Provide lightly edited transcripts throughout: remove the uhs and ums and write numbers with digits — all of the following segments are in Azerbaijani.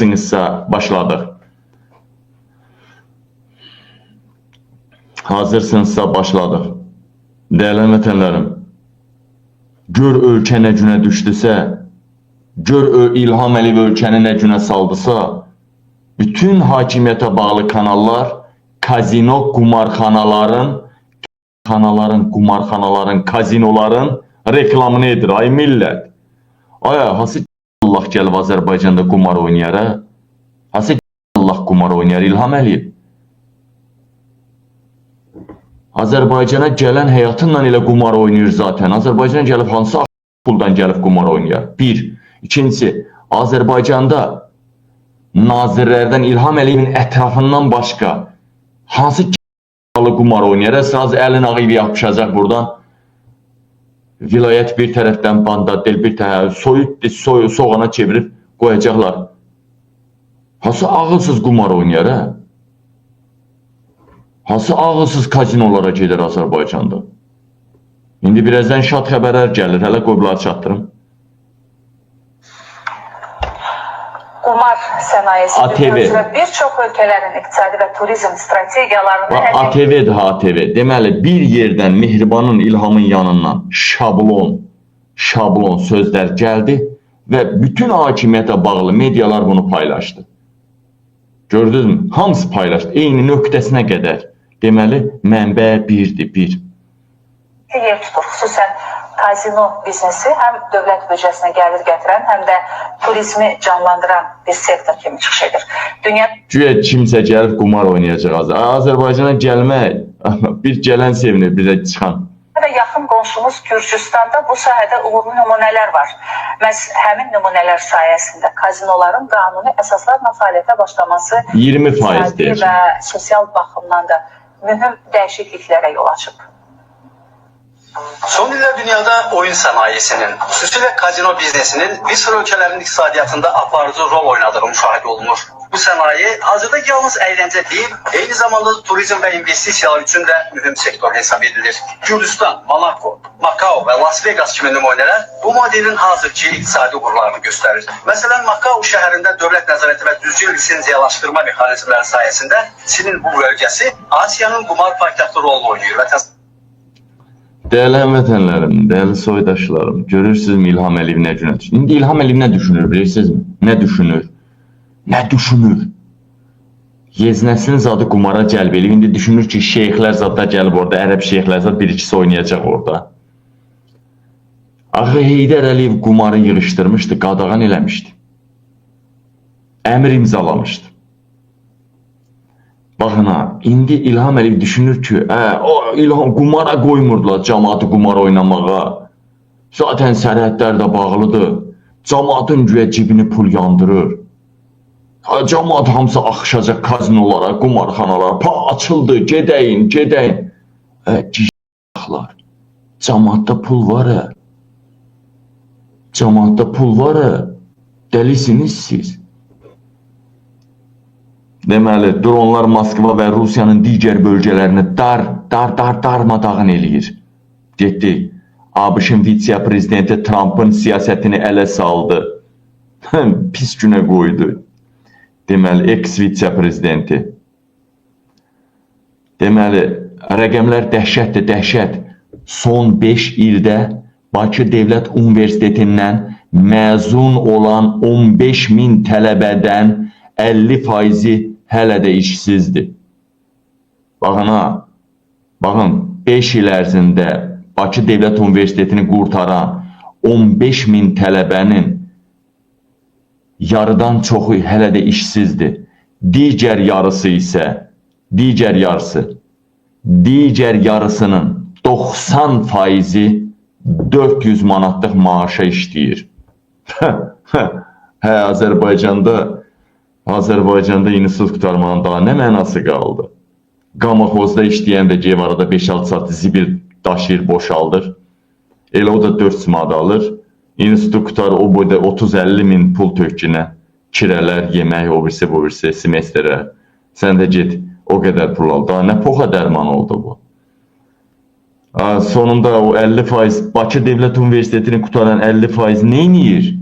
hazırsınızsa başladıq. Hazırsınızsa başladıq. Değerli vətənlərim, gör ölkə nə günə düşdüsə, gör İlham Əliyev ölkəni nə günə saldısa, bütün hakimiyyətə bağlı kanallar kazino kumarxanaların, kazinoların reklamını edir. Ay millət. Ay, hası Allah gəlib Azərbaycanda qumar oynayar, hə? Hası Allah qumar oynayar İlham Əliyev. Azərbaycana gələn həyatınla elə qumar oynayır zaten. Azərbaycana gəlib hansı puldan gəlib qumar oynayar? Bir. İkincisi, Azərbaycanda nazirlərdən İlham Əliyevin ətrafından başqa hansı qumar oynayar? Saz əlin ağı yapışacaq buradan. Vilayət bir tərəfdən Bandadel, bir tərəfdən soğana çevirib qoyacaqlar. Hansı ağılsız qumar oynayar, hə? Hansı ağılsız kazinolara gedir Azərbaycanda? İndi birazdan şad xəbərlər gəlir, hələ qoyubları çatdırım. Qumar sənayesi üzrə bir çox ölkələrin iqtisadi və turizm strategiyalarını... ATV'dir, ATV. Deməli, bir yerdən Mehribanın, İlhamın yanından şablon sözlər gəldi və bütün hakimiyyətə bağlı medialar bunu paylaşdı. Gördünüz mü? Hamısı paylaşdı, eyni nöqtəsinə qədər. Deməli, mənbə birdir, bir. Yer tutur, xüsusən kazino biznesi həm dövlət büdcəsinə gəlir gətirən, həm də turizmi canlandıran bir sektor kimi çıxış edir. Güya kimsə gəlib qumar oynayacaq. Azərbaycana gəlmək, bir gələn sevinir, bir də çıxan. Və yaxın qonşumuz Gürcüstanda bu sahədə uğurlu nümunələr var. Məhz həmin nümunələr sayəsində kazinoların qanuni əsaslarla fəaliyyətə başlaması 20%dir və sosial baxımdan da mühüm dəyişikliklərə yol açıb. Son illər dünyada oyun sənayesinin, xüsusilə kazino biznesinin bir sıra ölkələrin iqtisadiyyatında aparıcı rol oynadığı müşahidə olunur. Bu sənaye hazırda yalnız əyləncə deyil, eyni zamanda turizm və investisiyalar üçün də mühüm sektor hesab edilir. Gürcistan, Monaco, Macao və Las Vegas kimi nümunələr bu modelin hazırki iqtisadi uğurlarını göstərir. Məsələn, Macao şəhərində dövlət nəzarəti və düzgün lisenziyalaşdırma mexanizmləri sayəsində Çinin bu bölgəsi Asiyanın qumar paytaxtı rolunu oynayır və Değerli həmvətənlərim, değerli soydaşlarım, görürsünüzmü İlham Əliyev nə günə düşür? İndi İlham Əliyev nə düşünür, bilirsinizmi? Nə düşünür? Nə düşünür? Yeznəsinin zadı qumara cəlb eləyib. İndi düşünür ki, şeyxlər zadda gəlib orada, ərəb şeyxlər zad bir-ikisi oynayacaq orada. Axı Heydər Əliyev qumarı yığışdırmışdı, qadağan eləmişdi. Əmr imzalamışdı. Baxın ha, indi İlham Əliyev düşünür ki, İlham qumara qoymurdular cəmaatı qumar oynamağa. Zaten sərhədlər də bağlıdır. Cəmaatın güya cibini pul yandırır. Cəmaat hamısı axışacaq kazinolara, qumarxanalara. Açıldı, gedəyin. Gişlər. Cəmaatda pul var, hə. Cəmaatda pul var, hə. Dəlisiniz siz. Deməli, dronlar Moskva və Rusiyanın digər bölgələrini darmadağın eləyir. Getdi. ABŞ-ın vitse-prezidenti Trump'ın siyasətini ələ saldı. Pis günə qoydu. Deməli, eks-vitse-prezidenti. Deməli, rəqəmlər dəhşətdir, dəhşət. Son 5 ildə Bakı Dövlət Universitetindən məzun olan 15.000 tələbədən 50% hələ də işsizdir. Baxın ha, baxın 5 il ərzində Bakı Dövlət Universitetini qurtaran 15.000 tələbənin yarıdan çoxu hələ də işsizdir. Digər yarısının 90%-i 400 manatlıq maaşa işləyir. Hə, Azərbaycanda institut qurtarmanın daha nə mənası qaldı? Qamaxozda işləyən də Gevarada 5-6 saat zibil daşıyır, boşaldır. Elə o da 4 manat alır. İnstitut qutar o boyda 30-50 min pul tökünə. Kirələr, yemək, o birisi, semestrə. Sən də get, o qədər pul al. Daha nə poxa dərman oldu bu? Sonunda o 50%, Bakı Dövlət Universitetini qutaran 50% neyniyir?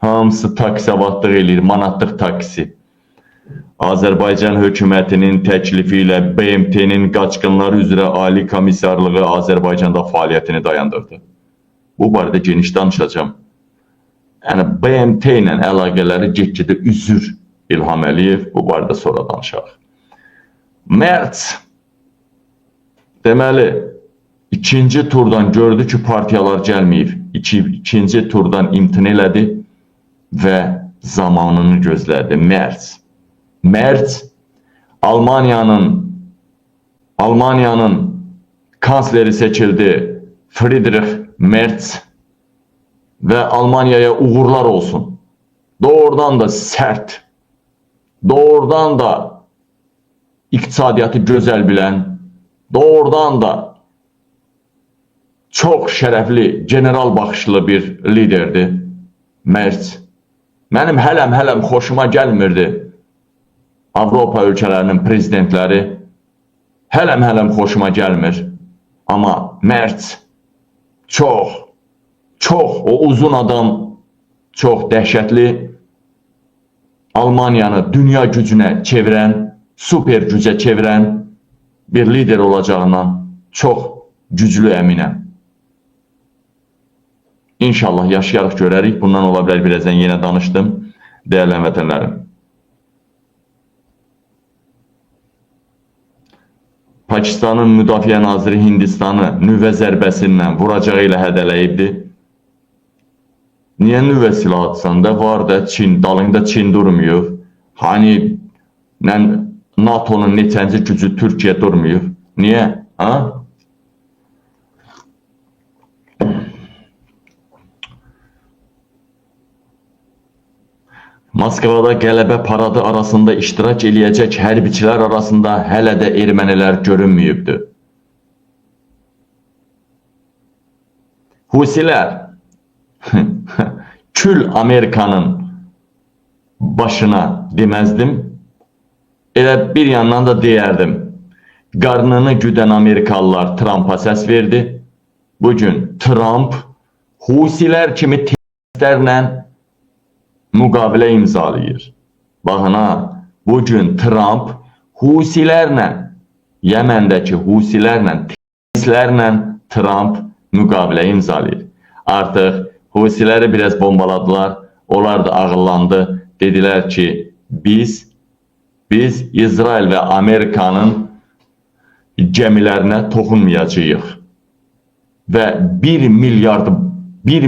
Hamısı taksivatlıq eləyir, manatlıq taksi. Azərbaycan hökumətinin təklifi ilə BMT-nin qaçqınlar üzrə Ali Komissarlığı Azərbaycanda fəaliyyətini dayandırdı. Bu barədə geniş danışacağım. Yəni BMT ilə əlaqələri get-gedə üzür İlham Əliyev, bu barədə sonra danışaq. Mərc, deməli, ikinci turdan gördü ki, partiyalar gəlməyib. İkinci turdan imtina elədi və zamanını gözlədi. Mərc, Almaniyanın kansleri seçildi Friedrich Merz və Almaniyaya uğurlar olsun. Doğrudan da sərt, doğrudan da iqtisadiyyatı gözəl bilən, doğrudan da çox şərəfli, general baxışlı bir liderdir Merz. Mənim hələm xoşuma gəlmirdi Avropa ölkələrinin prezidentləri. Hələm xoşuma gəlmir. Amma Merz çox, o uzun adam, çox dəhşətli, Almaniyanı dünya gücünə çevirən, super gücə çevirən bir lider olacağından çox güclü əminəm. İnşallah yaşayarıq görərik. Bundan ola bilər birazdan yenə danışdım. Dəyərli vətənlərim. Pakistanın Müdafiə Naziri Hindistanı nüvə zərbəsindən vuracağı ilə hədələyibdi. Niyə nüvə silahı atsanda var da Çin, dalında Çin durmuyor. Hani NATO'nun neçənci gücü Türkiyə durmuyor. Niyə? Ha? Moskvada qələbə paradı arasında iştirak eləyəcək hərbiçilər arasında hələ də ermənilər görünməyibdir. Husilər kül Amerikanın başına deməzdim, elə bir yandan da deyərdim. Qarnını güdən Amerikalılar Trump'a səs verdi. Bugün Trump Husilər kimi testlərlə müqavilə imzalayır. Baxın ha, bugün Trump Husilərlə, Yəməndəki Husilərlə, testlərlə Trump müqavilə imzalayır. Artıq Husiləri biraz bombaladılar, onlar da ağıllandı. Dedilər ki, biz İsrail və Amerikanın gəmilərinə toxunmayacağıq. Və 1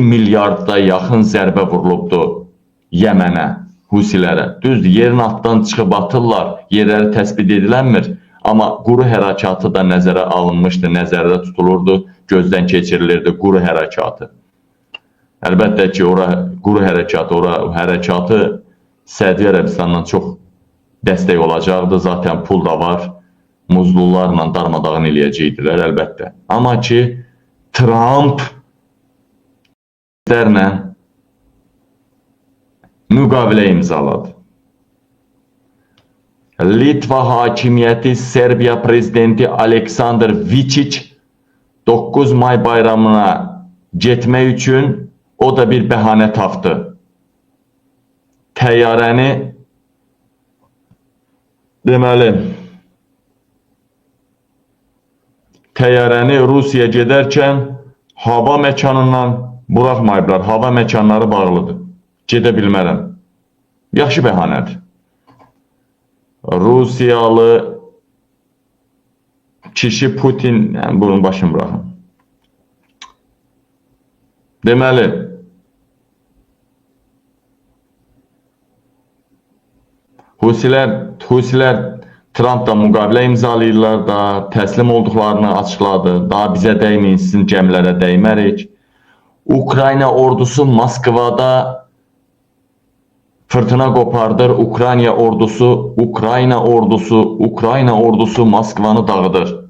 milyarda yaxın zərbə vurulubdur Yəmənə, Husilərə. Düzdür, yerin altdan çıxıb atırlar, yerləri təsbit edilənmir. Amma quru hərəkatı da nəzərə alınmışdı, nəzərdə tutulurdu, gözdən keçirilirdi quru hərəkatı. Əlbəttə ki, quru hərəkatı Səudiyyə Ərəbistandan çox dəstək olacaqdı. Zaten pul da var, muzlularla darmadağın eləyəcəkdilər əlbəttə. Amma ki, Trump müqavilə imzaladı. Litva hakimiyyəti Serbiya prezidenti Aleksandr Vučić 9 may bayramına getmək üçün o da bir bəhanə tapdı. Təyyarəni Rusiyaya gedərkən hava məkanından buraxmayıblar. Hava məkanları bağlıdır. Gedə bilmərəm. Yaxşı bəhanədir. Rusiyalı kişi Putin, yəni bunun başını bırakın. Deməli, Husilər Trump'la müqavilə imzalayırlar da, təslim olduqlarını açıqladı. Daha bizə dəyməyin, sizin gəmilərə dəymərik. Ukrayna ordusu Moskvada fırtına qopardır. Ukrayna ordusu Moskvanı dağıdır.